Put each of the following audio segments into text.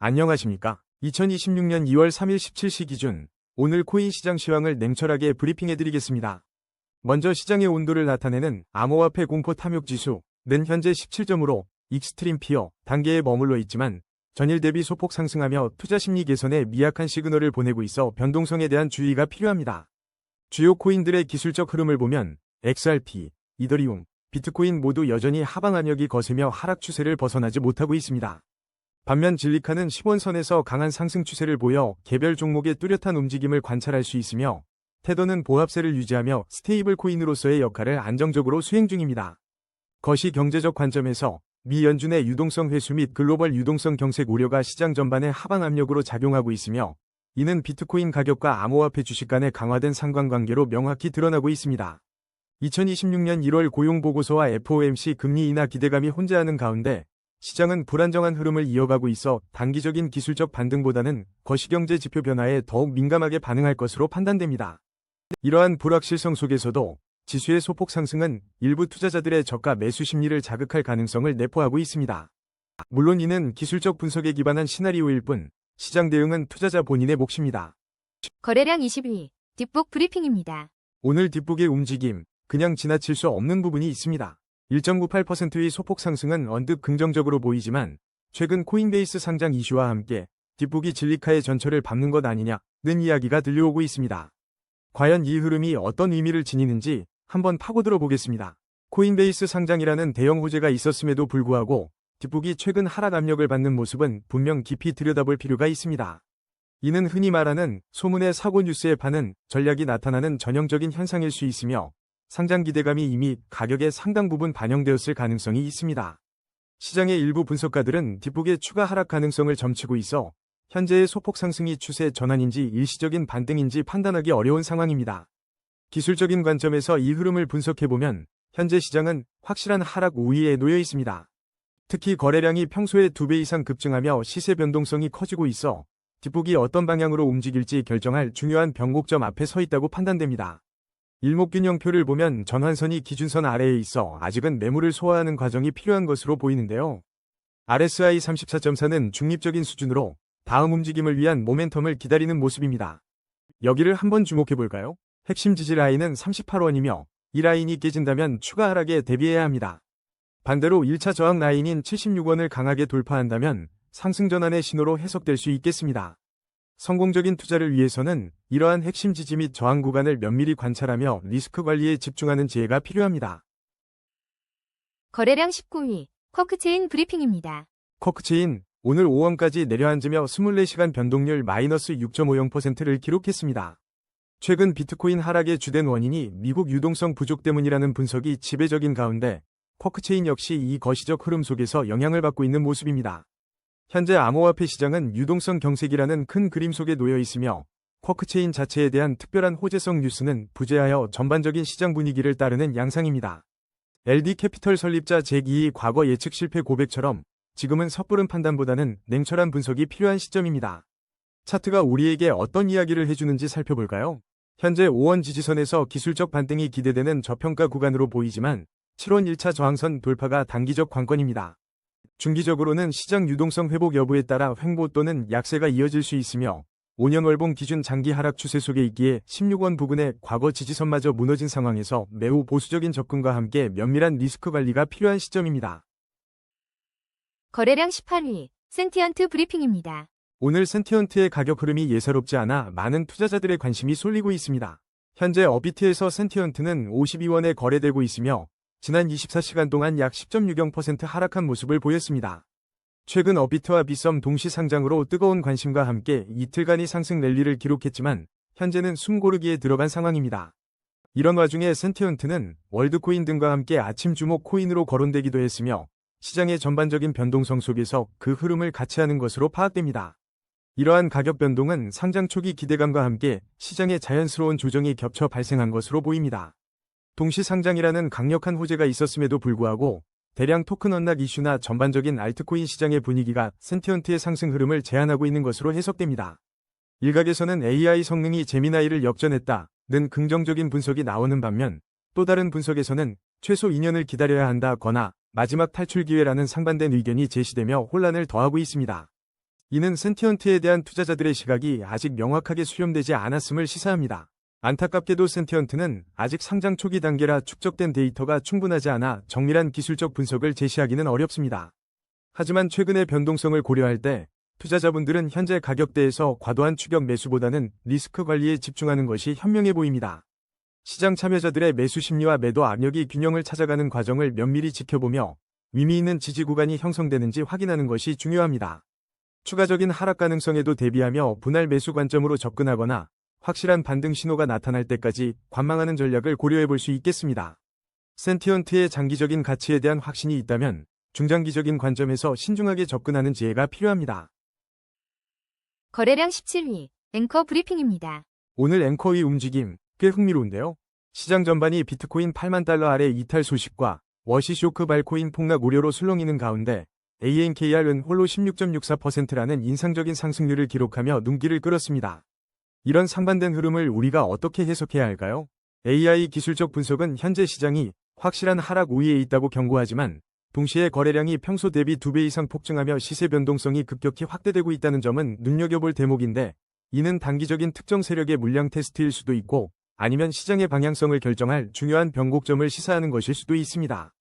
안녕하십니까? 2026년 2월 3일 17시 기준 오늘 코인 시장 시황을 냉철하게 브리핑해드리겠습니다. 먼저 시장의 온도를 나타내는 암호화폐 공포 탐욕 지수는 현재 17점으로 익스트림 피어 단계에 머물러 있지만 전일 대비 소폭 상승하며 투자 심리 개선에 미약한 시그널을 보내고 있어 변동성에 대한 주의가 필요합니다. 주요 코인들의 기술적 흐름을 보면 XRP, 이더리움, 비트코인 모두 여전히 하방 압력이 거세며 하락 추세를 벗어나지 못하고 있습니다. 반면 질리카는 10원선에서 강한 상승 추세를 보여 개별 종목의 뚜렷한 움직임을 관찰할 수 있으며 테더는 보합세를 유지하며 스테이블 코인으로서의 역할을 안정적으로 수행 중입니다. 거시 경제적 관점에서 미 연준의 유동성 회수 및 글로벌 유동성 경색 우려가 시장 전반에 하방 압력으로 작용하고 있으며 이는 비트코인 가격과 암호화폐 주식 간의 강화된 상관관계로 명확히 드러나고 있습니다. 2026년 1월 고용보고서와 FOMC 금리 인하 기대감이 혼재하는 가운데 시장은 불안정한 흐름을 이어가고 있어 단기적인 기술적 반등보다는 거시경제 지표 변화에 더욱 민감하게 반응할 것으로 판단됩니다. 이러한 불확실성 속에서도 지수의 소폭 상승은 일부 투자자들의 저가 매수 심리를 자극할 가능성을 내포하고 있습니다. 물론 이는 기술적 분석에 기반한 시나리오일 뿐 시장 대응은 투자자 본인의 몫입니다. 거래량 22, 뒷북 브리핑입니다. 오늘 뒷북의 움직임, 그냥 지나칠 수 없는 부분이 있습니다. 1.98%의 소폭 상승은 언뜻 긍정적으로 보이지만 최근 코인베이스 상장 이슈와 함께 뒷북이 질리카의 전철을 밟는 것 아니냐는 이야기가 들려오고 있습니다. 과연 이 흐름이 어떤 의미를 지니는지 한번 파고들어 보겠습니다. 코인베이스 상장이라는 대형 호재가 있었음에도 불구하고 뒷북이 최근 하락 압력을 받는 모습은 분명 깊이 들여다볼 필요가 있습니다. 이는 흔히 말하는 소문의 사고 뉴스에 파는 전략이 나타나는 전형적인 현상일 수 있으며 상장 기대감이 이미 가격에 상당 부분 반영되었을 가능성이 있습니다. 시장의 일부 분석가들은 뒷북의 추가 하락 가능성을 점치고 있어 현재의 소폭 상승이 추세 전환인지 일시적인 반등인지 판단하기 어려운 상황입니다. 기술적인 관점에서 이 흐름을 분석해보면 현재 시장은 확실한 하락 우위에 놓여 있습니다. 특히 거래량이 평소의 2배 이상 급증하며 시세 변동성이 커지고 있어 뒷북이 어떤 방향으로 움직일지 결정할 중요한 변곡점 앞에 서 있다고 판단됩니다. 일목균형표를 보면 전환선이 기준선 아래에 있어 아직은 매물을 소화하는 과정이 필요한 것으로 보이는데요. RSI 34.4는 중립적인 수준으로 다음 움직임을 위한 모멘텀을 기다리는 모습입니다. 여기를 한번 주목해볼까요? 핵심 지지 라인은 38원이며 이 라인이 깨진다면 추가 하락에 대비해야 합니다. 반대로 1차 저항 라인인 76원을 강하게 돌파한다면 상승 전환의 신호로 해석될 수 있겠습니다. 성공적인 투자를 위해서는 이러한 핵심 지지 및 저항 구간을 면밀히 관찰하며 리스크 관리에 집중하는 지혜가 필요합니다. 거래량 19위, 쿼크체인 브리핑입니다. 쿼크체인, 오늘 5원까지 내려앉으며 24시간 변동률 마이너스 6.50%를 기록했습니다. 최근 비트코인 하락의 주된 원인이 미국 유동성 부족 때문이라는 분석이 지배적인 가운데 쿼크체인 역시 이 거시적 흐름 속에서 영향을 받고 있는 모습입니다. 현재 암호화폐 시장은 유동성 경색이라는 큰 그림 속에 놓여 있으며 쿼크체인 자체에 대한 특별한 호재성 뉴스는 부재하여 전반적인 시장 분위기를 따르는 양상입니다. LD캐피털 설립자 잭 이의 과거 예측 실패 고백처럼 지금은 섣부른 판단보다는 냉철한 분석이 필요한 시점입니다. 차트가 우리에게 어떤 이야기를 해주는지 살펴볼까요? 현재 5원 지지선에서 기술적 반등이 기대되는 저평가 구간으로 보이지만 7원 1차 저항선 돌파가 단기적 관건입니다. 중기적으로는 시장 유동성 회복 여부에 따라 횡보 또는 약세가 이어질 수 있으며 5년 월봉 기준 장기 하락 추세 속에 있기에 16원 부근의 과거 지지선마저 무너진 상황에서 매우 보수적인 접근과 함께 면밀한 리스크 관리가 필요한 시점입니다. 거래량 18위, 센티언트 브리핑입니다. 오늘 센티언트의 가격 흐름이 예사롭지 않아 많은 투자자들의 관심이 쏠리고 있습니다. 현재 업비트에서 센티언트는 52원에 거래되고 있으며 지난 24시간 동안 약 10.60% 하락한 모습을 보였습니다. 최근 업비트와 빗썸 동시 상장으로 뜨거운 관심과 함께 이틀간의 상승 랠리를 기록했지만 현재는 숨고르기에 들어간 상황입니다. 이런 와중에 센티언트는 월드코인 등과 함께 아침 주목 코인으로 거론되기도 했으며 시장의 전반적인 변동성 속에서 그 흐름을 같이 하는 것으로 파악됩니다. 이러한 가격 변동은 상장 초기 기대감과 함께 시장의 자연스러운 조정이 겹쳐 발생한 것으로 보입니다. 동시 상장이라는 강력한 호재가 있었음에도 불구하고 대량 토큰 언락 이슈나 전반적인 알트코인 시장의 분위기가 센티언트의 상승 흐름을 제한하고 있는 것으로 해석됩니다. 일각에서는 AI 성능이 제미나이를 역전했다는 긍정적인 분석이 나오는 반면 또 다른 분석에서는 최소 2년을 기다려야 한다거나 마지막 탈출 기회라는 상반된 의견이 제시되며 혼란을 더하고 있습니다. 이는 센티언트에 대한 투자자들의 시각이 아직 명확하게 수렴되지 않았음을 시사합니다. 안타깝게도 센티언트는 아직 상장 초기 단계라 축적된 데이터가 충분하지 않아 정밀한 기술적 분석을 제시하기는 어렵습니다. 하지만 최근의 변동성을 고려할 때 투자자분들은 현재 가격대에서 과도한 추격 매수보다는 리스크 관리에 집중하는 것이 현명해 보입니다. 시장 참여자들의 매수 심리와 매도 압력이 균형을 찾아가는 과정을 면밀히 지켜보며 의미 있는 지지 구간이 형성되는지 확인하는 것이 중요합니다. 추가적인 하락 가능성에도 대비하며 분할 매수 관점으로 접근하거나 확실한 반등 신호가 나타날 때까지 관망하는 전략을 고려해 볼 수 있겠습니다. 센티언트의 장기적인 가치에 대한 확신이 있다면 중장기적인 관점에서 신중하게 접근하는 지혜가 필요합니다. 거래량 17위, 앵커 브리핑입니다. 오늘 앵커의 움직임 꽤 흥미로운데요. 시장 전반이 비트코인 8만 달러 아래 이탈 소식과 워시 쇼크 발코인 폭락 우려로 술렁이는 가운데 ANKR은 홀로 16.64%라는 인상적인 상승률을 기록하며 눈길을 끌었습니다. 이런 상반된 흐름을 우리가 어떻게 해석해야 할까요? AI 기술적 분석은 현재 시장이 확실한 하락 우위에 있다고 경고하지만 동시에 거래량이 평소 대비 2배 이상 폭증하며 시세 변동성이 급격히 확대되고 있다는 점은 눈여겨볼 대목인데 이는 단기적인 특정 세력의 물량 테스트일 수도 있고 아니면 시장의 방향성을 결정할 중요한 변곡점을 시사하는 것일 수도 있습니다.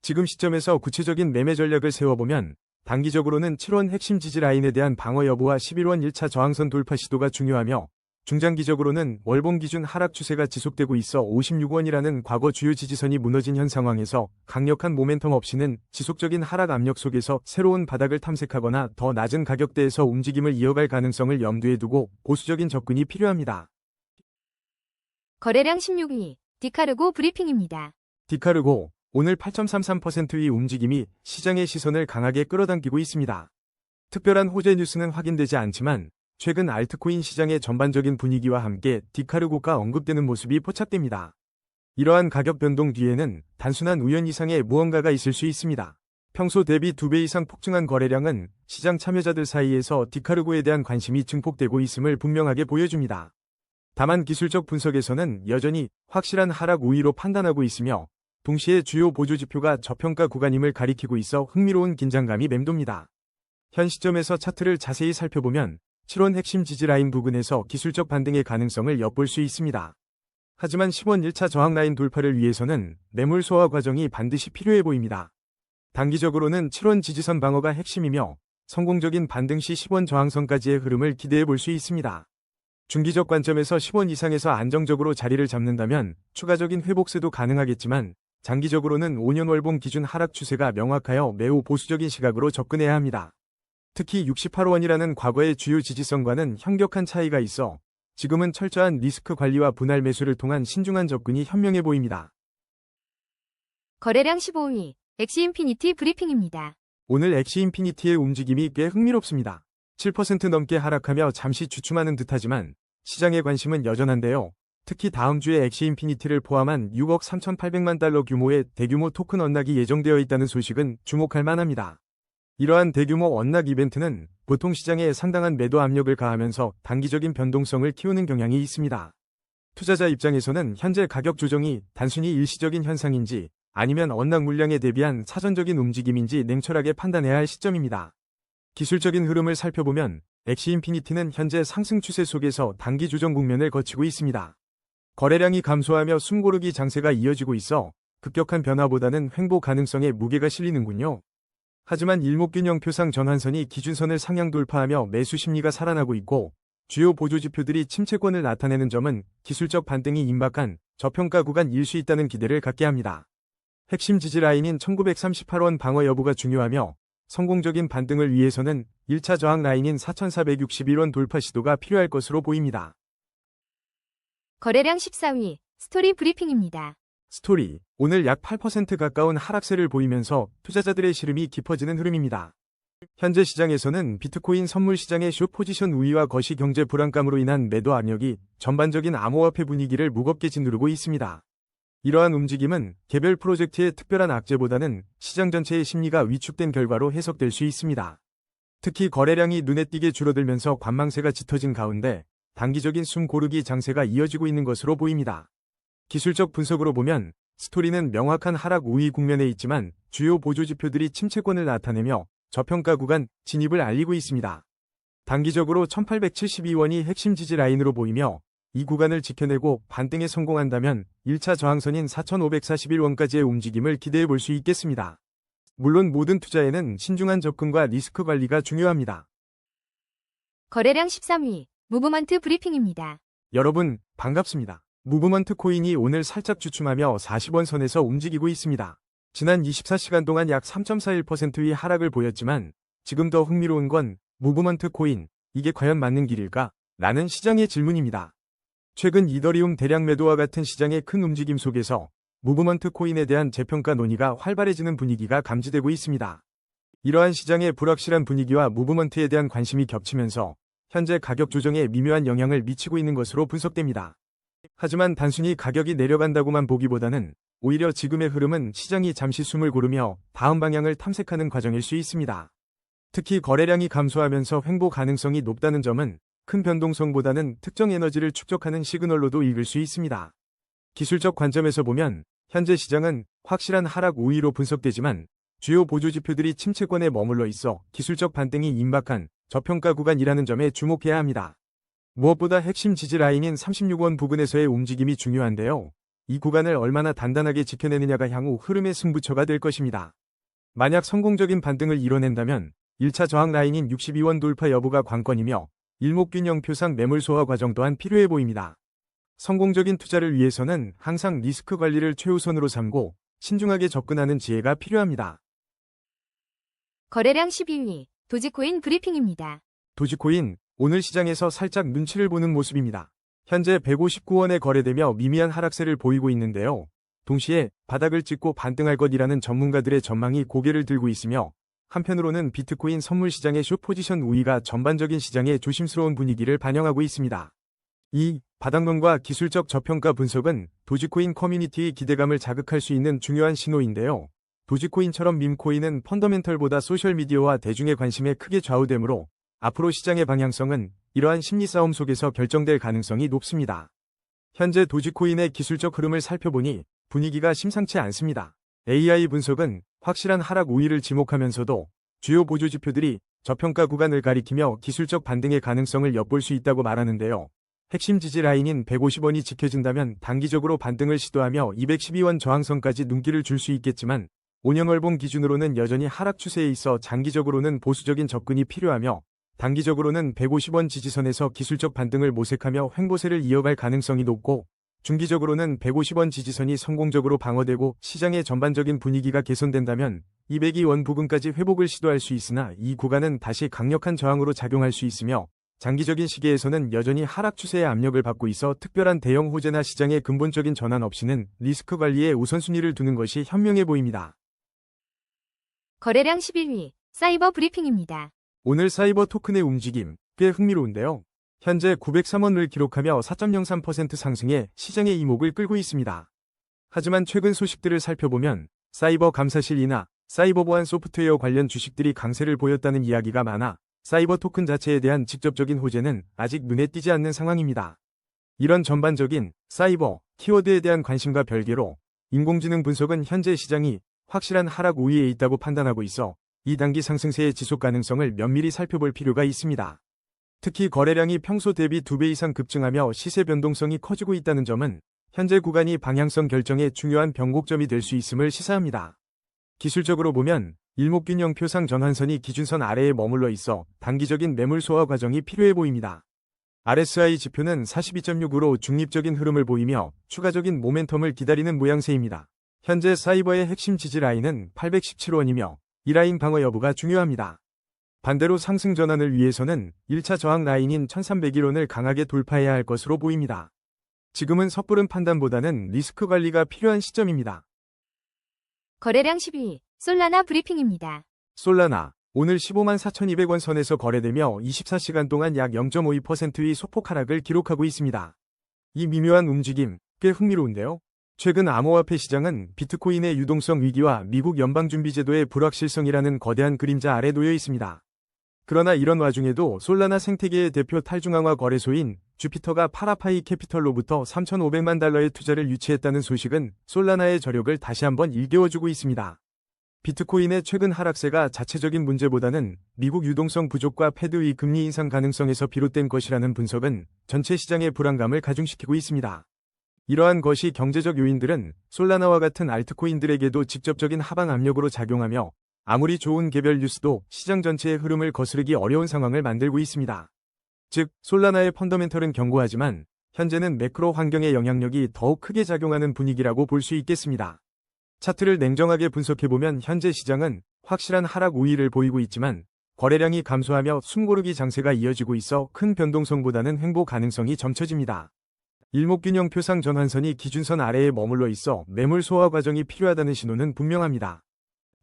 지금 시점에서 구체적인 매매 전략을 세워보면 단기적으로는 7원 핵심 지지 라인에 대한 방어 여부와 11원 1차 저항선 돌파 시도가 중요하며 중장기적으로는 월봉 기준 하락 추세가 지속되고 있어 56원이라는 과거 주요 지지선이 무너진 현 상황에서 강력한 모멘텀 없이는 지속적인 하락 압력 속에서 새로운 바닥을 탐색하거나 더 낮은 가격대에서 움직임을 이어갈 가능성을 염두에 두고 보수적인 접근이 필요합니다. 거래량 16위, 디카르고 브리핑입니다. 디카르고 오늘 8.33%의 움직임이 시장의 시선을 강하게 끌어당기고 있습니다. 특별한 호재 뉴스는 확인되지 않지만 최근 알트코인 시장의 전반적인 분위기와 함께 디카르고가 언급되는 모습이 포착됩니다. 이러한 가격 변동 뒤에는 단순한 우연 이상의 무언가가 있을 수 있습니다. 평소 대비 2배 이상 폭증한 거래량은 시장 참여자들 사이에서 디카르고에 대한 관심이 증폭되고 있음을 분명하게 보여줍니다. 다만 기술적 분석에서는 여전히 확실한 하락 우위로 판단하고 있으며 동시에 주요 보조지표가 저평가 구간임을 가리키고 있어 흥미로운 긴장감이 맴돕니다. 현 시점에서 차트를 자세히 살펴보면 7원 핵심 지지라인 부근에서 기술적 반등의 가능성을 엿볼 수 있습니다. 하지만 10원 1차 저항 라인 돌파를 위해서는 매물 소화 과정이 반드시 필요해 보입니다. 단기적으로는 7원 지지선 방어가 핵심이며 성공적인 반등 시 10원 저항선까지의 흐름을 기대해 볼 수 있습니다. 중기적 관점에서 10원 이상에서 안정적으로 자리를 잡는다면 추가적인 회복세도 가능하겠지만 장기적으로는 5년 월봉 기준 하락 추세가 명확하여 매우 보수적인 시각으로 접근해야 합니다. 특히 68원이라는 과거의 주요 지지선과는 현격한 차이가 있어 지금은 철저한 리스크 관리와 분할 매수를 통한 신중한 접근이 현명해 보입니다. 거래량 15위, 엑시인피니티 브리핑입니다. 오늘 엑시인피니티의 움직임이 꽤 흥미롭습니다. 7% 넘게 하락하며 잠시 주춤하는 듯하지만 시장의 관심은 여전한데요. 특히 다음 주에 엑시인피니티를 포함한 6억 3,800만 달러 규모의 대규모 토큰 언락이 예정되어 있다는 소식은 주목할 만합니다. 이러한 대규모 언락 이벤트는 보통 시장에 상당한 매도 압력을 가하면서 단기적인 변동성을 키우는 경향이 있습니다. 투자자 입장에서는 현재 가격 조정이 단순히 일시적인 현상인지 아니면 언락 물량에 대비한 사전적인 움직임인지 냉철하게 판단해야 할 시점입니다. 기술적인 흐름을 살펴보면 엑시인피니티는 현재 상승 추세 속에서 단기 조정 국면을 거치고 있습니다. 거래량이 감소하며 숨고르기 장세가 이어지고 있어 급격한 변화보다는 횡보 가능성에 무게가 실리는군요. 하지만 일목균형표상 전환선이 기준선을 상향 돌파하며 매수 심리가 살아나고 있고 주요 보조지표들이 침체권을 나타내는 점은 기술적 반등이 임박한 저평가 구간일 수 있다는 기대를 갖게 합니다. 핵심 지지 라인인 1938원 방어 여부가 중요하며 성공적인 반등을 위해서는 1차 저항 라인인 4461원 돌파 시도가 필요할 것으로 보입니다. 거래량 14위, 스토리 브리핑입니다. 스토리, 오늘 약 8% 가까운 하락세를 보이면서 투자자들의 시름이 깊어지는 흐름입니다. 현재 시장에서는 비트코인 선물 시장의 숏 포지션 우위와 거시 경제 불안감으로 인한 매도 압력이 전반적인 암호화폐 분위기를 무겁게 짓누르고 있습니다. 이러한 움직임은 개별 프로젝트의 특별한 악재보다는 시장 전체의 심리가 위축된 결과로 해석될 수 있습니다. 특히 거래량이 눈에 띄게 줄어들면서 관망세가 짙어진 가운데 단기적인 숨 고르기 장세가 이어지고 있는 것으로 보입니다. 기술적 분석으로 보면 스토리는 명확한 하락 우위 국면에 있지만 주요 보조지표들이 침체권을 나타내며 저평가 구간 진입을 알리고 있습니다. 단기적으로 1872원이 핵심 지지 라인으로 보이며 이 구간을 지켜내고 반등에 성공한다면 1차 저항선인 4541원까지의 움직임을 기대해 볼 수 있겠습니다. 물론 모든 투자에는 신중한 접근과 리스크 관리가 중요합니다. 거래량 13위, 무브먼트 브리핑입니다. 여러분, 반갑습니다. 무브먼트 코인이 오늘 살짝 주춤하며 40원 선에서 움직이고 있습니다. 지난 24시간 동안 약 3.41%의 하락을 보였지만 지금 더 흥미로운 건 무브먼트 코인, 이게 과연 맞는 길일까? 라는 시장의 질문입니다. 최근 이더리움 대량 매도와 같은 시장의 큰 움직임 속에서 무브먼트 코인에 대한 재평가 논의가 활발해지는 분위기가 감지되고 있습니다. 이러한 시장의 불확실한 분위기와 무브먼트에 대한 관심이 겹치면서 현재 가격 조정에 미묘한 영향을 미치고 있는 것으로 분석됩니다. 하지만 단순히 가격이 내려간다고만 보기보다는 오히려 지금의 흐름은 시장이 잠시 숨을 고르며 다음 방향을 탐색하는 과정일 수 있습니다. 특히 거래량이 감소하면서 횡보 가능성이 높다는 점은 큰 변동성보다는 특정 에너지를 축적하는 시그널로도 읽을 수 있습니다. 기술적 관점에서 보면 현재 시장은 확실한 하락 우위로 분석되지만 주요 보조지표들이 침체권에 머물러 있어 기술적 반등이 임박한 저평가 구간이라는 점에 주목해야 합니다. 무엇보다 핵심 지지 라인인 36원 부근에서의 움직임이 중요한데요. 이 구간을 얼마나 단단하게 지켜내느냐가 향후 흐름의 승부처가 될 것입니다. 만약 성공적인 반등을 이뤄낸다면 1차 저항 라인인 62원 돌파 여부가 관건이며 일목균형표상 매물 소화 과정 또한 필요해 보입니다. 성공적인 투자를 위해서는 항상 리스크 관리를 최우선으로 삼고 신중하게 접근하는 지혜가 필요합니다. 거래량 12위, 도지코인 브리핑입니다. 도지코인, 오늘 시장에서 살짝 눈치를 보는 모습입니다. 현재 159원에 거래되며 미미한 하락세를 보이고 있는데요. 동시에 바닥을 찍고 반등할 것이라는 전문가들의 전망이 고개를 들고 있으며 한편으로는 비트코인 선물 시장의 숏포지션 우위가 전반적인 시장의 조심스러운 분위기를 반영하고 있습니다. 이 바닥론과 기술적 저평가 분석은 도지코인 커뮤니티의 기대감을 자극할 수 있는 중요한 신호인데요. 도지코인처럼 밈코인은 펀더멘털보다 소셜미디어와 대중의 관심에 크게 좌우되므로 앞으로 시장의 방향성은 이러한 심리 싸움 속에서 결정될 가능성이 높습니다. 현재 도지코인의 기술적 흐름을 살펴보니 분위기가 심상치 않습니다. AI 분석은 확실한 하락 우위를 지목하면서도 주요 보조지표들이 저평가 구간을 가리키며 기술적 반등의 가능성을 엿볼 수 있다고 말하는데요. 핵심 지지 라인인 150원이 지켜진다면 단기적으로 반등을 시도하며 212원 저항선까지 눈길을 줄 수 있겠지만 5년월봉 기준으로는 여전히 하락 추세에 있어 장기적으로는 보수적인 접근이 필요하며 단기적으로는 150원 지지선에서 기술적 반등을 모색하며 횡보세를 이어갈 가능성이 높고 중기적으로는 150원 지지선이 성공적으로 방어되고 시장의 전반적인 분위기가 개선된다면 202원 부근까지 회복을 시도할 수 있으나 이 구간은 다시 강력한 저항으로 작용할 수 있으며 장기적인 시기에서는 여전히 하락 추세의 압력을 받고 있어 특별한 대형 호재나 시장의 근본적인 전환 없이는 리스크 관리에 우선순위를 두는 것이 현명해 보입니다. 거래량 11위, 사이버 브리핑입니다. 오늘 사이버 토큰의 움직임 꽤 흥미로운데요. 현재 903원을 기록하며 4.03% 상승해 시장의 이목을 끌고 있습니다. 하지만 최근 소식들을 살펴보면 사이버 감사실이나 사이버 보안 소프트웨어 관련 주식들이 강세를 보였다는 이야기가 많아 사이버 토큰 자체에 대한 직접적인 호재는 아직 눈에 띄지 않는 상황입니다. 이런 전반적인 사이버 키워드에 대한 관심과 별개로 인공지능 분석은 현재 시장이 확실한 하락 우위에 있다고 판단하고 있어 이 단기 상승세의 지속 가능성을 면밀히 살펴볼 필요가 있습니다. 특히 거래량이 평소 대비 2배 이상 급증하며 시세 변동성이 커지고 있다는 점은 현재 구간이 방향성 결정의 중요한 변곡점이 될 수 있음을 시사합니다. 기술적으로 보면 일목균형표상 전환선이 기준선 아래에 머물러 있어 단기적인 매물 소화 과정이 필요해 보입니다. RSI 지표는 42.6으로 중립적인 흐름을 보이며 추가적인 모멘텀을 기다리는 모양새입니다. 현재 사이버의 핵심 지지 라인은 817원이며 이 라인 방어 여부가 중요합니다. 반대로 상승 전환을 위해서는 1차 저항 라인인 1301원을 강하게 돌파해야 할 것으로 보입니다. 지금은 섣부른 판단보다는 리스크 관리가 필요한 시점입니다. 거래량 12위, 솔라나 브리핑입니다. 솔라나, 오늘 154,200원 선에서 거래되며 24시간 동안 약 0.52%의 소폭 하락을 기록하고 있습니다. 이 미묘한 움직임, 꽤 흥미로운데요. 최근 암호화폐 시장은 비트코인의 유동성 위기와 미국 연방준비제도의 불확실성이라는 거대한 그림자 아래 놓여 있습니다. 그러나 이런 와중에도 솔라나 생태계의 대표 탈중앙화 거래소인 주피터가 파라파이 캐피털로부터 3,500만 달러의 투자를 유치했다는 소식은 솔라나의 저력을 다시 한번 일깨워주고 있습니다. 비트코인의 최근 하락세가 자체적인 문제보다는 미국 유동성 부족과 패드의 금리 인상 가능성에서 비롯된 것이라는 분석은 전체 시장의 불안감을 가중시키고 있습니다. 이러한 것이 경제적 요인들은 솔라나와 같은 알트코인들에게도 직접적인 하방 압력으로 작용하며 아무리 좋은 개별 뉴스도 시장 전체의 흐름을 거스르기 어려운 상황을 만들고 있습니다. 즉, 솔라나의 펀더멘털은 견고하지만 현재는 매크로 환경의 영향력이 더욱 크게 작용하는 분위기라고 볼 수 있겠습니다. 차트를 냉정하게 분석해보면 현재 시장은 확실한 하락 우위를 보이고 있지만 거래량이 감소하며 숨고르기 장세가 이어지고 있어 큰 변동성보다는 횡보 가능성이 점쳐집니다. 일목균형 표상 전환선이 기준선 아래에 머물러 있어 매물 소화 과정이 필요하다는 신호는 분명합니다.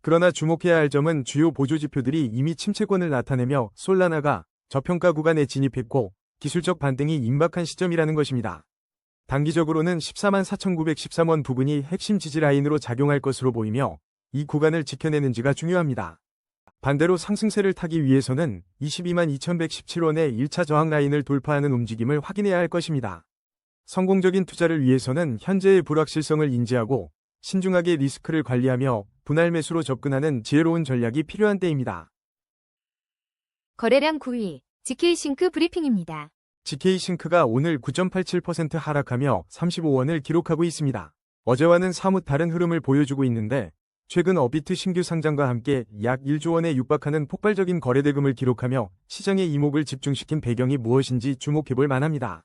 그러나 주목해야 할 점은 주요 보조지표들이 이미 침체권을 나타내며 솔라나가 저평가 구간에 진입했고 기술적 반등이 임박한 시점이라는 것입니다. 단기적으로는 144,913원 부근이 핵심 지지 라인으로 작용할 것으로 보이며 이 구간을 지켜내는지가 중요합니다. 반대로 상승세를 타기 위해서는 222,117원의 1차 저항 라인을 돌파하는 움직임을 확인해야 할 것입니다. 성공적인 투자를 위해서는 현재의 불확실성을 인지하고 신중하게 리스크를 관리하며 분할 매수로 접근하는 지혜로운 전략이 필요한 때입니다. 거래량 9위, GK싱크 브리핑입니다. GK싱크가 오늘 9.87% 하락하며 35원을 기록하고 있습니다. 어제와는 사뭇 다른 흐름을 보여주고 있는데 최근 업비트 신규 상장과 함께 약 1조 원에 육박하는 폭발적인 거래대금을 기록하며 시장의 이목을 집중시킨 배경이 무엇인지 주목해볼 만합니다.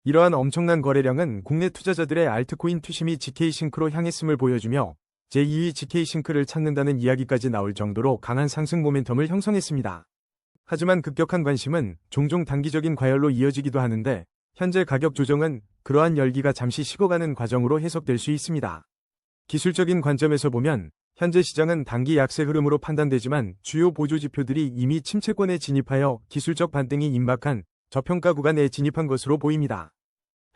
이러한 엄청난 거래량은 국내 투자자들의 알트코인 투심이 GK싱크로 향했음을 보여주며 제2위 GK싱크를 찾는다는 이야기까지 나올 정도로 강한 상승 모멘텀을 형성했습니다. 하지만 급격한 관심은 종종 단기적인 과열로 이어지기도 하는데 현재 가격 조정은 그러한 열기가 잠시 식어가는 과정으로 해석될 수 있습니다. 기술적인 관점에서 보면 현재 시장은 단기 약세 흐름으로 판단되지만 주요 보조지표들이 이미 침체권에 진입하여 기술적 반등이 임박한 저평가 구간에 진입한 것으로 보입니다.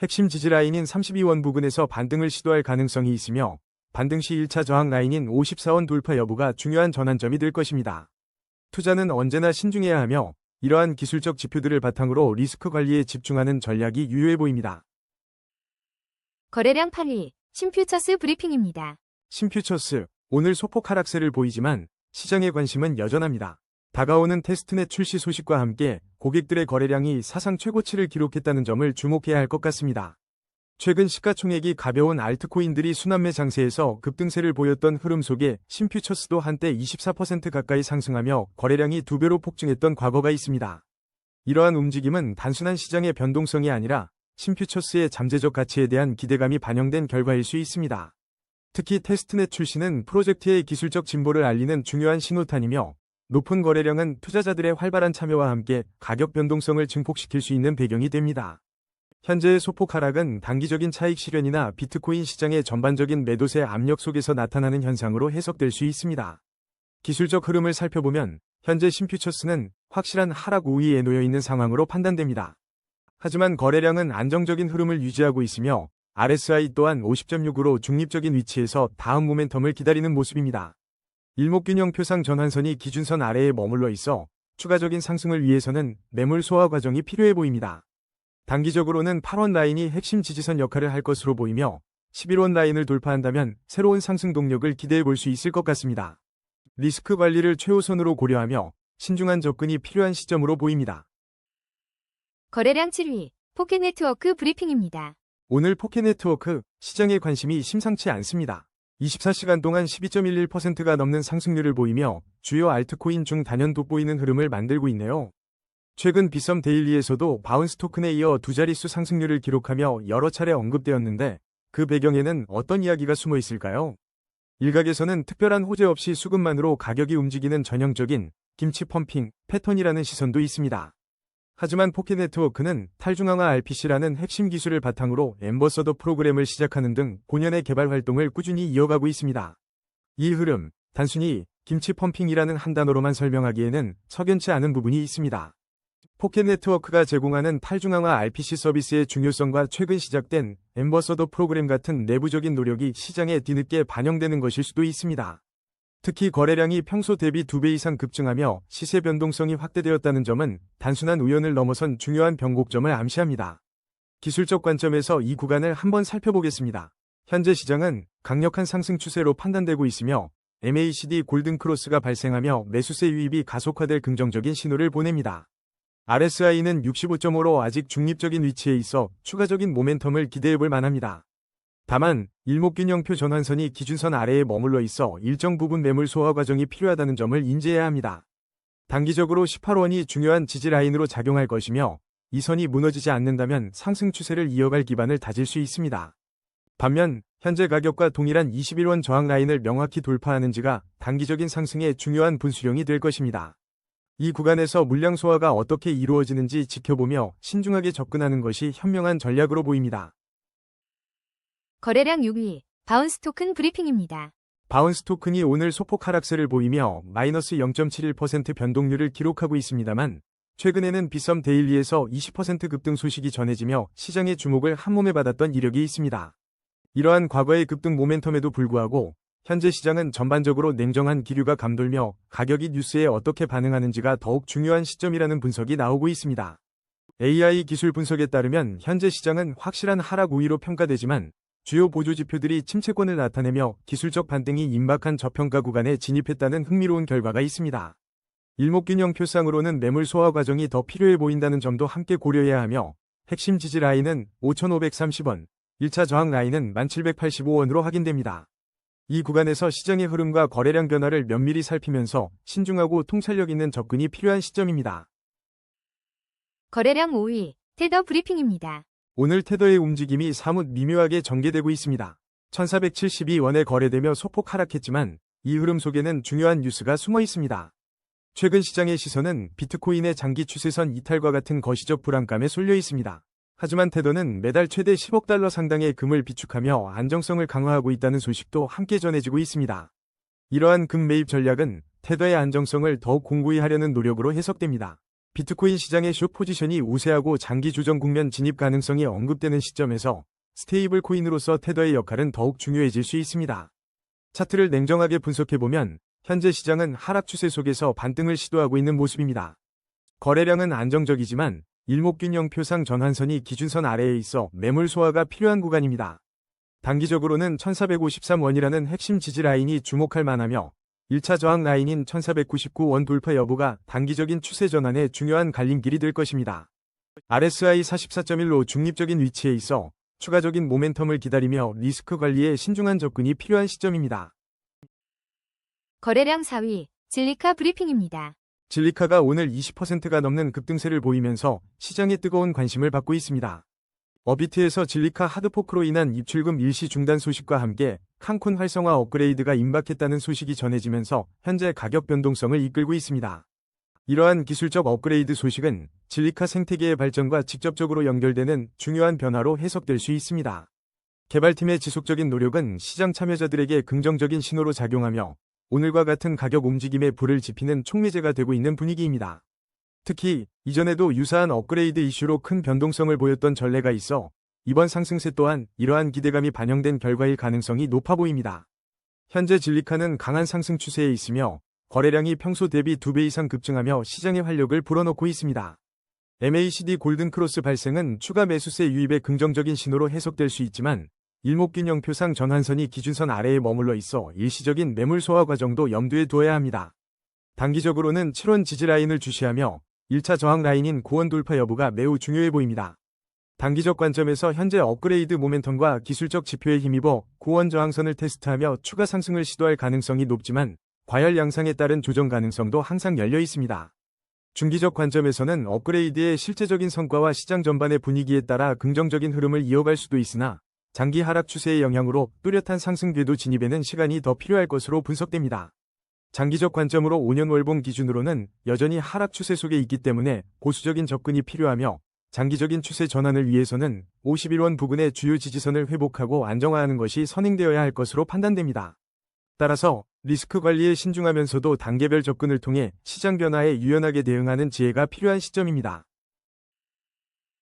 핵심 지지라인인 32원 부근에서 반등을 시도할 가능성이 있으며 반등 시 1차 저항 라인인 54원 돌파 여부가 중요한 전환점이 될 것입니다. 투자는 언제나 신중해야 하며 이러한 기술적 지표들을 바탕으로 리스크 관리에 집중하는 전략이 유효해 보입니다. 거래량 8위, 신퓨처스 브리핑입니다. 신퓨처스, 오늘 소폭 하락세를 보이지만 시장의 관심은 여전합니다. 다가오는 테스트넷 출시 소식과 함께 고객들의 거래량이 사상 최고치를 기록했다는 점을 주목해야 할 것 같습니다. 최근 시가총액이 가벼운 알트코인들이 순환매 장세에서 급등세를 보였던 흐름 속에 신퓨처스도 한때 24% 가까이 상승하며 거래량이 2배로 폭증했던 과거가 있습니다. 이러한 움직임은 단순한 시장의 변동성이 아니라 신퓨처스의 잠재적 가치에 대한 기대감이 반영된 결과일 수 있습니다. 특히 테스트넷 출시는 프로젝트의 기술적 진보를 알리는 중요한 신호탄이며 높은 거래량은 투자자들의 활발한 참여와 함께 가격 변동성을 증폭시킬 수 있는 배경이 됩니다. 현재의 소폭 하락은 단기적인 차익 실현이나 비트코인 시장의 전반적인 매도세 압력 속에서 나타나는 현상으로 해석될 수 있습니다. 기술적 흐름을 살펴보면 현재 신퓨처스는 확실한 하락 우위에 놓여 있는 상황으로 판단됩니다. 하지만 거래량은 안정적인 흐름을 유지하고 있으며 RSI 또한 50.6으로 중립적인 위치에서 다음 모멘텀을 기다리는 모습입니다. 일목균형 표상 전환선이 기준선 아래에 머물러 있어 추가적인 상승을 위해서는 매물 소화 과정이 필요해 보입니다. 단기적으로는 8원 라인이 핵심 지지선 역할을 할 것으로 보이며 11원 라인을 돌파한다면 새로운 상승 동력을 기대해 볼 수 있을 것 같습니다. 리스크 관리를 최우선으로 고려하며 신중한 접근이 필요한 시점으로 보입니다. 거래량 7위, 포켓네트워크 브리핑입니다. 오늘 포켓네트워크 시장의 관심이 심상치 않습니다. 24시간 동안 12.11%가 넘는 상승률을 보이며 주요 알트코인 중 단연 돋보이는 흐름을 만들고 있네요. 최근 비썸 데일리에서도 바운스 토큰에 이어 두 자릿수 상승률을 기록하며 여러 차례 언급되었는데 그 배경에는 어떤 이야기가 숨어 있을까요? 일각에서는 특별한 호재 없이 수급만으로 가격이 움직이는 전형적인 김치 펌핑 패턴이라는 시선도 있습니다. 하지만 포켓네트워크는 탈중앙화 RPC라는 핵심 기술을 바탕으로 앰버서더 프로그램을 시작하는 등 본연의 개발 활동을 꾸준히 이어가고 있습니다. 이 흐름, 단순히 김치 펌핑이라는 한 단어로만 설명하기에는 석연치 않은 부분이 있습니다. 포켓네트워크가 제공하는 탈중앙화 RPC 서비스의 중요성과 최근 시작된 앰버서더 프로그램 같은 내부적인 노력이 시장에 뒤늦게 반영되는 것일 수도 있습니다. 특히 거래량이 평소 대비 2배 이상 급증하며 시세 변동성이 확대되었다는 점은 단순한 우연을 넘어선 중요한 변곡점을 암시합니다. 기술적 관점에서 이 구간을 한번 살펴보겠습니다. 현재 시장은 강력한 상승 추세로 판단되고 있으며 MACD 골든 크로스가 발생하며 매수세 유입이 가속화될 긍정적인 신호를 보냅니다. RSI는 65.5로 아직 중립적인 위치에 있어 추가적인 모멘텀을 기대해볼 만합니다. 다만 일목균형표 전환선이 기준선 아래에 머물러 있어 일정 부분 매물 소화 과정이 필요하다는 점을 인지해야 합니다. 단기적으로 18원이 중요한 지지 라인으로 작용할 것이며 이 선이 무너지지 않는다면 상승 추세를 이어갈 기반을 다질 수 있습니다. 반면 현재 가격과 동일한 21원 저항 라인을 명확히 돌파하는지가 단기적인 상승의 중요한 분수령이 될 것입니다. 이 구간에서 물량 소화가 어떻게 이루어지는지 지켜보며 신중하게 접근하는 것이 현명한 전략으로 보입니다. 거래량 6위, 바운스 토큰 브리핑입니다. 바운스 토큰이 오늘 소폭 하락세를 보이며 마이너스 0.71% 변동률을 기록하고 있습니다만 최근에는 비썸 데일리에서 20% 급등 소식이 전해지며 시장의 주목을 한몸에 받았던 이력이 있습니다. 이러한 과거의 급등 모멘텀에도 불구하고 현재 시장은 전반적으로 냉정한 기류가 감돌며 가격이 뉴스에 어떻게 반응하는지가 더욱 중요한 시점이라는 분석이 나오고 있습니다. AI 기술 분석에 따르면 현재 시장은 확실한 하락 우위로 평가되지만 주요 보조 지표들이 침체권을 나타내며 기술적 반등이 임박한 저평가 구간에 진입했다는 흥미로운 결과가 있습니다. 일목균형표상으로는 매물 소화 과정이 더 필요해 보인다는 점도 함께 고려해야 하며 핵심 지지 라인은 5,530원, 1차 저항 라인은 1,785원으로 확인됩니다. 이 구간에서 시장의 흐름과 거래량 변화를 면밀히 살피면서 신중하고 통찰력 있는 접근이 필요한 시점입니다. 거래량 5위, 테더 브리핑입니다. 오늘 테더의 움직임이 사뭇 미묘하게 전개되고 있습니다. 1472원에 거래되며 소폭 하락했지만 이 흐름 속에는 중요한 뉴스가 숨어 있습니다. 최근 시장의 시선은 비트코인의 장기 추세선 이탈과 같은 거시적 불안감에 쏠려 있습니다. 하지만 테더는 매달 최대 10억 달러 상당의 금을 비축하며 안정성을 강화하고 있다는 소식도 함께 전해지고 있습니다. 이러한 금 매입 전략은 테더의 안정성을 더욱 공고히 하려는 노력으로 해석됩니다. 비트코인 시장의 숏 포지션이 우세하고 장기 조정 국면 진입 가능성이 언급되는 시점에서 스테이블 코인으로서 테더의 역할은 더욱 중요해질 수 있습니다. 차트를 냉정하게 분석해보면 현재 시장은 하락 추세 속에서 반등을 시도하고 있는 모습입니다. 거래량은 안정적이지만 일목균형표상 전환선이 기준선 아래에 있어 매물 소화가 필요한 구간입니다. 단기적으로는 1453원이라는 핵심 지지 라인이 주목할 만하며 1차 저항 라인인 1499원 돌파 여부가 단기적인 추세 전환의 중요한 갈림길이 될 것입니다. RSI 44.1로 중립적인 위치에 있어 추가적인 모멘텀을 기다리며 리스크 관리에 신중한 접근이 필요한 시점입니다. 거래량 4위, 질리카 브리핑입니다. 질리카가 오늘 20%가 넘는 급등세를 보이면서 시장의 뜨거운 관심을 받고 있습니다. 어비트에서 질리카 하드포크로 인한 입출금 일시 중단 소식과 함께 칸쿤 활성화 업그레이드가 임박했다는 소식이 전해지면서 현재 가격 변동성을 이끌고 있습니다. 이러한 기술적 업그레이드 소식은 질리카 생태계의 발전과 직접적으로 연결되는 중요한 변화로 해석될 수 있습니다. 개발팀의 지속적인 노력은 시장 참여자들에게 긍정적인 신호로 작용하며 오늘과 같은 가격 움직임에 불을 지피는 촉매제가 되고 있는 분위기입니다. 특히 이전에도 유사한 업그레이드 이슈로 큰 변동성을 보였던 전례가 있어 이번 상승세 또한 이러한 기대감이 반영된 결과일 가능성이 높아 보입니다. 현재 질리카는 강한 상승 추세에 있으며 거래량이 평소 대비 2배 이상 급증하며 시장의 활력을 불어넣고 있습니다. MACD 골든 크로스 발생은 추가 매수세 유입의 긍정적인 신호로 해석될 수 있지만 일목균형표상 전환선이 기준선 아래에 머물러 있어 일시적인 매물 소화 과정도 염두에 두어야 합니다. 단기적으로는 7원 지지 라인을 주시하며 1차 저항 라인인 9원 돌파 여부가 매우 중요해 보입니다. 단기적 관점에서 현재 업그레이드 모멘텀과 기술적 지표에 힘입어 9원 저항선을 테스트하며 추가 상승을 시도할 가능성이 높지만 과열 양상에 따른 조정 가능성도 항상 열려 있습니다. 중기적 관점에서는 업그레이드의 실제적인 성과와 시장 전반의 분위기에 따라 긍정적인 흐름을 이어갈 수도 있으나 장기 하락 추세의 영향으로 뚜렷한 상승 궤도 진입에는 시간이 더 필요할 것으로 분석됩니다. 장기적 관점으로 5년 월봉 기준으로는 여전히 하락 추세 속에 있기 때문에 보수적인 접근이 필요하며 장기적인 추세 전환을 위해서는 51원 부근의 주요 지지선을 회복하고 안정화하는 것이 선행되어야 할 것으로 판단됩니다. 따라서 리스크 관리에 신중하면서도 단계별 접근을 통해 시장 변화에 유연하게 대응하는 지혜가 필요한 시점입니다.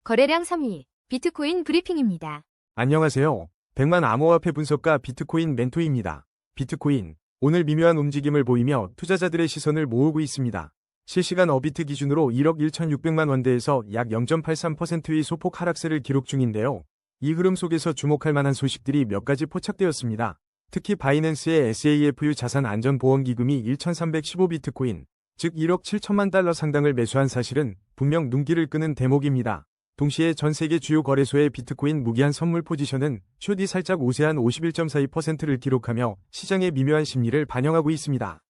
거래량 3위, 비트코인 브리핑입니다. 안녕하세요. 100만 암호화폐 분석가 비트코인 멘토입니다. 비트코인, 오늘 미묘한 움직임을 보이며 투자자들의 시선을 모으고 있습니다. 실시간 어비트 기준으로 1억 1,600만 원대에서 약 0.83%의 소폭 하락세를 기록 중인데요. 이 흐름 속에서 주목할 만한 소식들이 몇 가지 포착되었습니다. 특히 바이낸스의 SAFU 자산안전보험기금이 1,315 비트코인, 즉 1억 7천만 달러 상당을 매수한 사실은 분명 눈길을 끄는 대목입니다. 동시에 전 세계 주요 거래소의 비트코인 무기한 선물 포지션은 숏이 살짝 우세한 51.42%를 기록하며 시장의 미묘한 심리를 반영하고 있습니다.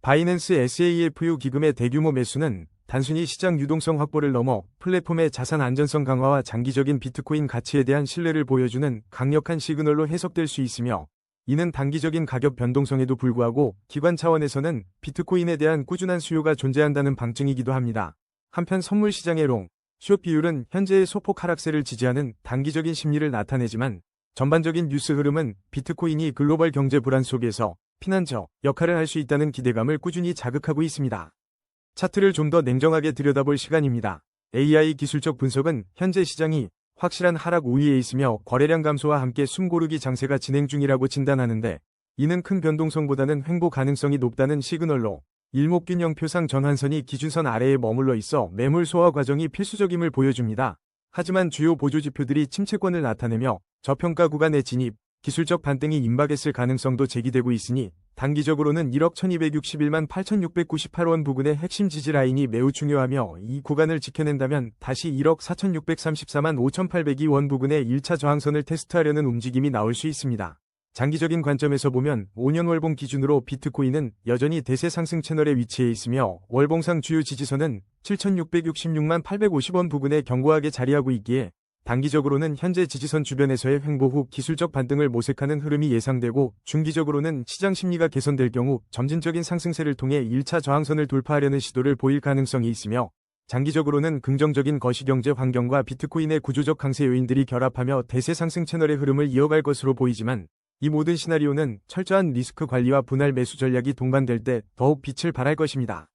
바이낸스 SAFU 기금의 대규모 매수는 단순히 시장 유동성 확보를 넘어 플랫폼의 자산 안전성 강화와 장기적인 비트코인 가치에 대한 신뢰를 보여주는 강력한 시그널로 해석될 수 있으며, 이는 단기적인 가격 변동성에도 불구하고 기관 차원에서는 비트코인에 대한 꾸준한 수요가 존재한다는 방증이기도 합니다. 한편 선물 시장의 롱, 숏 비율은 현재의 소폭 하락세를 지지하는 단기적인 심리를 나타내지만, 전반적인 뉴스 흐름은 비트코인이 글로벌 경제 불안 속에서 피난처 역할을 할 수 있다는 기대감을 꾸준히 자극하고 있습니다. 차트를 좀 더 냉정하게 들여다볼 시간입니다. AI 기술적 분석은 현재 시장이 확실한 하락 우위에 있으며 거래량 감소와 함께 숨고르기 장세가 진행 중이라고 진단하는데, 이는 큰 변동성보다는 횡보 가능성이 높다는 시그널로 일목균형표상 전환선이 기준선 아래에 머물러 있어 매물 소화 과정이 필수적임을 보여줍니다. 하지만 주요 보조지표들이 침체권을 나타내며 저평가 구간의 진입, 기술적 반등이 임박했을 가능성도 제기되고 있으니 단기적으로는 1억 1261만 8698원 부근의 핵심 지지 라인이 매우 중요하며, 이 구간을 지켜낸다면 다시 1억 4634만 5802원 부근의 1차 저항선을 테스트하려는 움직임이 나올 수 있습니다. 장기적인 관점에서 보면 5년 월봉 기준으로 비트코인은 여전히 대세 상승 채널에 위치해 있으며, 월봉상 주요 지지선은 7666만 850원 부근에 견고하게 자리하고 있기에 단기적으로는 현재 지지선 주변에서의 횡보 후 기술적 반등을 모색하는 흐름이 예상되고, 중기적으로는 시장 심리가 개선될 경우 점진적인 상승세를 통해 1차 저항선을 돌파하려는 시도를 보일 가능성이 있으며, 장기적으로는 긍정적인 거시경제 환경과 비트코인의 구조적 강세 요인들이 결합하며 대세 상승 채널의 흐름을 이어갈 것으로 보이지만, 이 모든 시나리오는 철저한 리스크 관리와 분할 매수 전략이 동반될 때 더욱 빛을 발할 것입니다.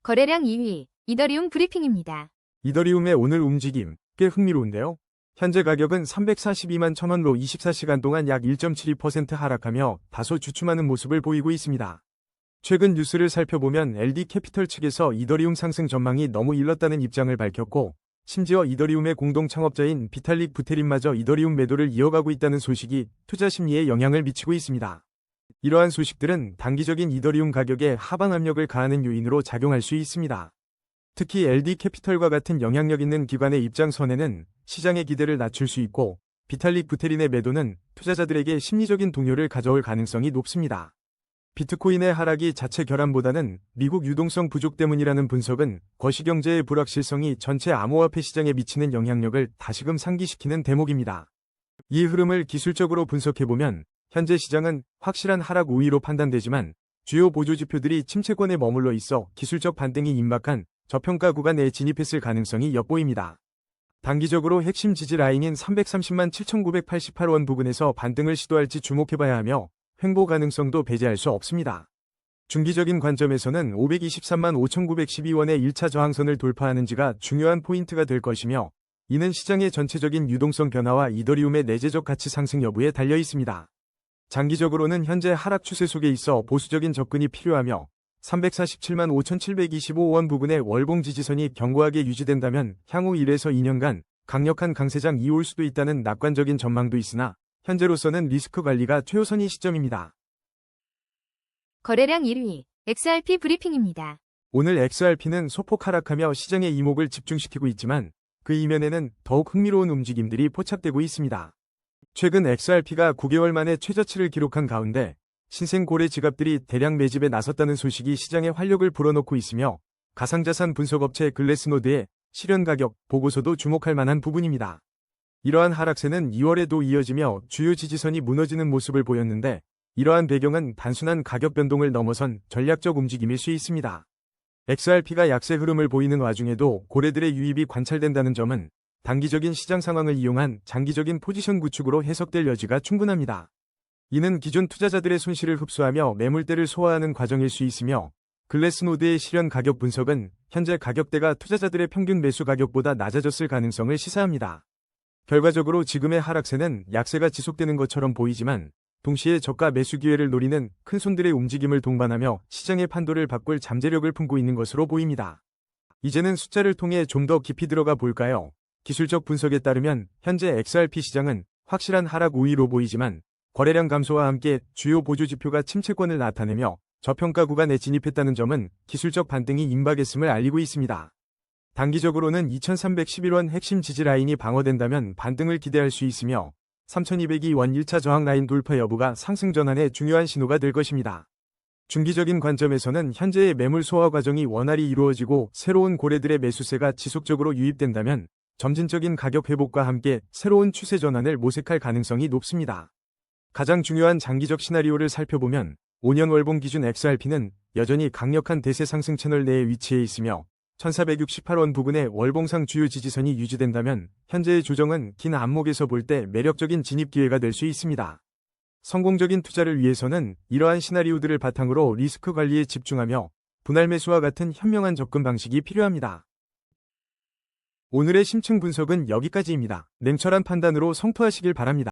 거래량 2위, 이더리움 브리핑입니다. 이더리움의 오늘 움직임 꽤 흥미로운데요. 현재 가격은 342만 1000원로 24시간 동안 약 1.72% 하락하며 다소 주춤하는 모습을 보이고 있습니다. 최근 뉴스를 살펴보면 LD 캐피털 측에서 이더리움 상승 전망이 너무 일렀다는 입장을 밝혔고, 심지어 이더리움의 공동 창업자인 비탈릭 부테린마저 이더리움 매도를 이어가고 있다는 소식이 투자 심리에 영향을 미치고 있습니다. 이러한 소식들은 단기적인 이더리움 가격에 하방 압력을 가하는 요인으로 작용할 수 있습니다. 특히 LD 캐피털과 같은 영향력 있는 기관의 입장선에는 시장의 기대를 낮출 수 있고, 비탈릭 부테린의 매도는 투자자들에게 심리적인 동요를 가져올 가능성이 높습니다. 비트코인의 하락이 자체 결함보다는 미국 유동성 부족 때문이라는 분석은 거시경제의 불확실성이 전체 암호화폐 시장에 미치는 영향력을 다시금 상기시키는 대목입니다. 이 흐름을 기술적으로 분석해보면 현재 시장은 확실한 하락 우위로 판단되지만, 주요 보조지표들이 침체권에 머물러 있어 기술적 반등이 임박한 저평가 구간에 진입했을 가능성이 엿보입니다. 단기적으로 핵심 지지 라인인 330만 7988원 부근에서 반등을 시도할지 주목해봐야 하며, 횡보 가능성도 배제할 수 없습니다. 중기적인 관점에서는 523만 5912원의 1차 저항선을 돌파하는지가 중요한 포인트가 될 것이며, 이는 시장의 전체적인 유동성 변화와 이더리움의 내재적 가치 상승 여부에 달려 있습니다. 장기적으로는 현재 하락 추세 속에 있어 보수적인 접근이 필요하며, 347만 5725원 부근의 월봉 지지선이 견고하게 유지된다면 향후 1에서 2년간 강력한 강세장 이어올 수도 있다는 낙관적인 전망도 있으나, 현재로서는 리스크 관리가 최우선인 시점입니다. 거래량 1위, XRP 브리핑입니다. 오늘 XRP는 소폭 하락하며 시장의 이목을 집중시키고 있지만, 그 이면에는 더욱 흥미로운 움직임들이 포착되고 있습니다. 최근 XRP가 9개월 만에 최저치를 기록한 가운데 신생 고래 지갑들이 대량 매집에 나섰다는 소식이 시장에 활력을 불어넣고 있으며, 가상자산 분석업체 글래스노드의 실현 가격 보고서도 주목할 만한 부분입니다. 이러한 하락세는 2월에도 이어지며 주요 지지선이 무너지는 모습을 보였는데, 이러한 배경은 단순한 가격 변동을 넘어선 전략적 움직임일 수 있습니다. XRP가 약세 흐름을 보이는 와중에도 고래들의 유입이 관찰된다는 점은 단기적인 시장 상황을 이용한 장기적인 포지션 구축으로 해석될 여지가 충분합니다. 이는 기존 투자자들의 손실을 흡수하며 매물대를 소화하는 과정일 수 있으며, 글래스노드의 실현 가격 분석은 현재 가격대가 투자자들의 평균 매수 가격보다 낮아졌을 가능성을 시사합니다. 결과적으로 지금의 하락세는 약세가 지속되는 것처럼 보이지만, 동시에 저가 매수 기회를 노리는 큰손들의 움직임을 동반하며 시장의 판도를 바꿀 잠재력을 품고 있는 것으로 보입니다. 이제는 숫자를 통해 좀 더 깊이 들어가 볼까요? 기술적 분석에 따르면 현재 XRP 시장은 확실한 하락 우위로 보이지만, 거래량 감소와 함께 주요 보조 지표가 침체권을 나타내며 저평가 구간에 진입했다는 점은 기술적 반등이 임박했음을 알리고 있습니다. 단기적으로는 2311원 핵심 지지 라인이 방어된다면 반등을 기대할 수 있으며 3202원 1차 저항 라인 돌파 여부가 상승 전환의 중요한 신호가 될 것입니다. 중기적인 관점에서는 현재의 매물 소화 과정이 원활히 이루어지고 새로운 고래들의 매수세가 지속적으로 유입된다면 점진적인 가격 회복과 함께 새로운 추세 전환을 모색할 가능성이 높습니다. 가장 중요한 장기적 시나리오를 살펴보면 5년 월봉 기준 XRP는 여전히 강력한 대세 상승 채널 내에 위치해 있으며 1468원 부근의 월봉상 주요 지지선이 유지된다면 현재의 조정은 긴 안목에서 볼 때 매력적인 진입 기회가 될 수 있습니다. 성공적인 투자를 위해서는 이러한 시나리오들을 바탕으로 리스크 관리에 집중하며 분할 매수와 같은 현명한 접근 방식이 필요합니다. 오늘의 심층 분석은 여기까지입니다. 냉철한 판단으로 성투하시길 바랍니다.